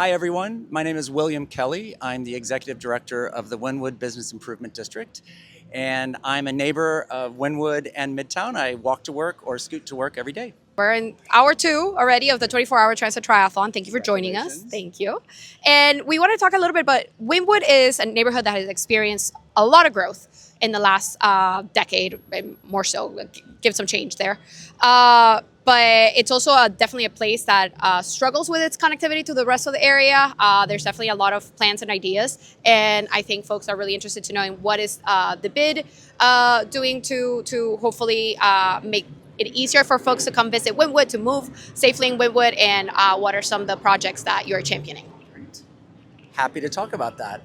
Hi everyone, my name is William Kelley. I'm the Executive Director of the Wynwood Business Improvement District, and I'm a neighbor of Wynwood and Midtown. I walk to work or scoot to work every day. We're in hour 2 already of the 24-hour Transit Triathlon. Thank you for joining us. Congratulations. Thank you. And we want to talk a little bit about Wynwood is a neighborhood that has experienced a lot of growth in the last decade, and more so, give some change there. But it's also definitely a place that struggles with its connectivity to the rest of the area. There's definitely a lot of plans and ideas, and I think folks are really interested to knowing what is the BID doing to hopefully make it easier for folks to come visit Wynwood, to move safely in Wynwood, and what are some of the projects that you're championing? Happy to talk about that.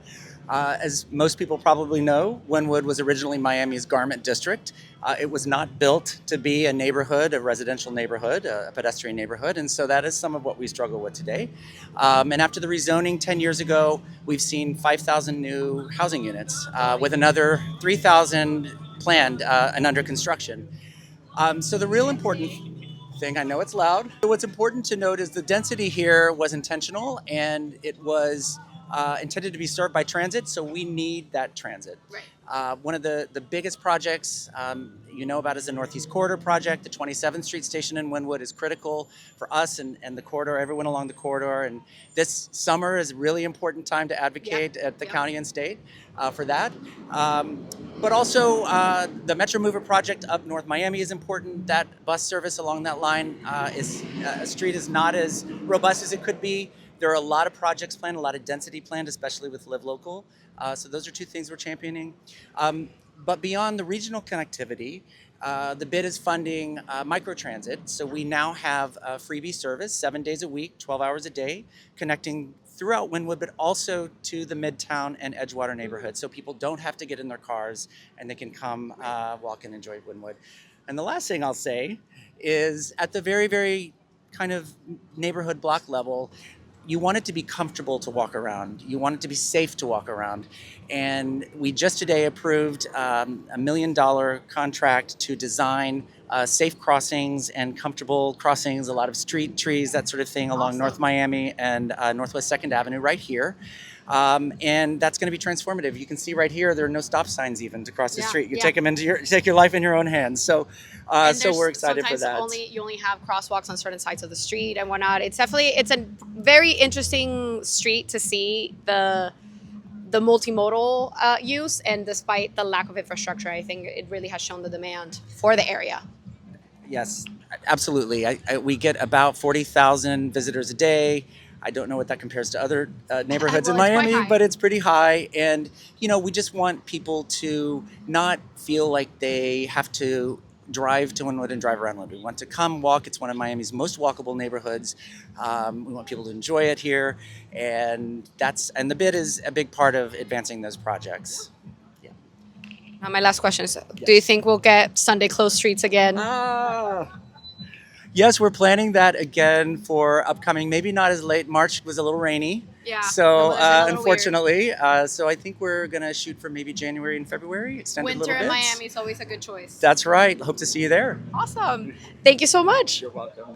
As most people probably know, Wynwood was originally Miami's garment district. It was not built to be a neighborhood, a residential neighborhood, a pedestrian neighborhood, and so that is some of what we struggle with today. And after the rezoning 10 years ago, we've seen 5,000 new housing units with another 3,000 planned and under construction. So the real important thing, I know it's loud. What's important to note is the density here was intentional, and it was intended to be served by transit, so we need that transit. Right. One of the biggest projects you know about is the Northeast Corridor project. The 27th Street station in Wynwood is critical for us and the corridor, everyone along the corridor. And this summer is a really important time to advocate at the county and state for that. But also the Metro Mover project up North Miami is important. That bus service along that line street is not as robust as it could be. There are a lot of projects planned, a lot of density planned, especially with Live Local. So those are two things we're championing. But beyond the regional connectivity, the BID is funding microtransit. So we now have a freebie service 7 days a week, 12 hours a day, connecting throughout Wynwood, but also to the Midtown and Edgewater neighborhood. So people don't have to get in their cars and they can come walk and enjoy Wynwood. And the last thing I'll say is at the very, very kind of neighborhood block level, you want it to be comfortable to walk around. You want it to be safe to walk around. And we just today approved a $1 million contract to design safe crossings and comfortable crossings, a lot of street trees, that sort of thing along North Miami and Northwest 2nd Avenue right here. And that's going to be transformative. You can see right here, there are no stop signs even to cross the street. You take them take your life in your own hands. So, so we're excited for that. You only have crosswalks on certain sides of the street and whatnot. It's a very interesting street to see the multimodal use, and despite the lack of infrastructure, I think it really has shown the demand for the area. Yes, absolutely. We get about 40,000 visitors a day. I don't know what that compares to other neighborhoods in Miami, but it's pretty high. And, you know, we just want people to not feel like they have to drive to Wynwood and drive around Wynwood. We want to come walk. It's one of Miami's most walkable neighborhoods. We want people to enjoy it here. And the BID is a big part of advancing those projects. Yeah. Now my last question is, do you think we'll get Sunday closed streets again? Yes, we're planning that again for upcoming, maybe not as late. March was a little rainy. Yeah. So unfortunately, so I think we're going to shoot for maybe January and February, extended Winter a little bit. in Miami is always a good choice. That's right. Hope to see you there. Awesome. Thank you so much. You're welcome.